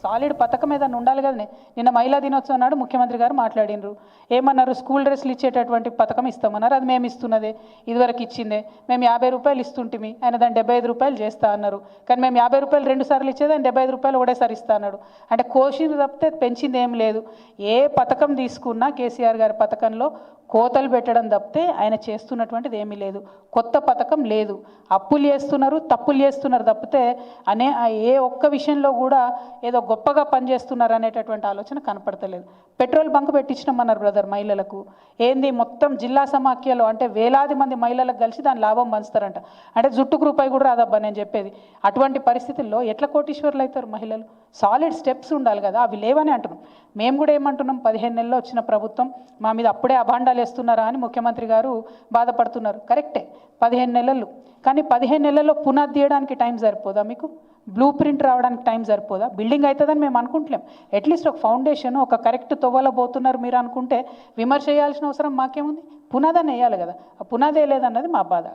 Solid పథకం ఏదైనా ఉండాలి కదనే. నిన్న మహిళా దినోత్సవం నాడు ముఖ్యమంత్రి గారు మాట్లాడినరు, ఏమన్నారు, స్కూల్ డ్రెస్లు ఇచ్చేటటువంటి పథకం ఇస్తామన్నారు. అది మేము ఇస్తున్నదే, ఇదివరకు ఇచ్చిందే. మేము 50 రూపాయలు ఇస్తుంటిమి, ఆయన దాన్ని 75 రూపాయలు చేస్తా అన్నారు. కానీ మేము 50 రూపాయలు 2 సార్లు ఇచ్చేది, ఆయన 75 రూపాయలు ఒకటేసారి ఇస్తా అన్నాడు. అంటే కోసింది తప్పితే పెంచింది ఏం లేదు. ఏ పథకం తీసుకున్నా కేసీఆర్ గారి పథకంలో కోతలు పెట్టడం తప్పితే ఆయన చేస్తున్నటువంటిది ఏమీ లేదు. కొత్త పథకం లేదు. అప్పులు చేస్తున్నారు, తప్పులు చేస్తున్నారు తప్పితే ఏ ఒక్క విషయంలో కూడా ఏదో గొప్పగా పనిచేస్తున్నారు అనేటటువంటి ఆలోచన కనపడతలేదు. పెట్రోల్ బంక్ పెట్టించినామన్నారు బ్రదర్ మహిళలకు. ఏంది మొత్తం జిల్లా సమాఖ్యలో అంటే వేలాది మంది మహిళలకు కలిసి దాని లాభం పంచుతారంట. అంటే జుట్టుకు రూపాయి కూడా రాదబ్బా నేను చెప్పేది. అటువంటి పరిస్థితుల్లో ఎట్లా కోటీశ్వర్లు అవుతారు మహిళలు? సాలిడ్ స్టెప్స్ ఉండాలి కదా, అవి లేవని అంటున్నాం. మేము కూడా ఏమంటున్నాం, 15 నెలల్లో వచ్చిన ప్రభుత్వం మా మీద అప్పుడే అభాండాలు వేస్తున్నారా అని ముఖ్యమంత్రి గారు బాధపడుతున్నారు. కరెక్టే, 15 నెలలు. కానీ 15 నెలల్లో పునాది తీయడానికి టైం సరిపోదా మీకు? బ్లూ ప్రింట్ రావడానికి టైం సరిపోదా? బిల్డింగ్ అవుతుందని మేము అనుకుంటలేం. అట్లీస్ట్ ఒక ఫౌండేషన్, ఒక కరెక్ట్ తొవ్వలో పోతున్నారు మీరు అనుకుంటే విమర్శ చేయాల్సిన అవసరం మాకేముంది? పునాదాన్ని వేయాలి కదా, ఆ పునాది వేయలేదన్నది మా బాధ.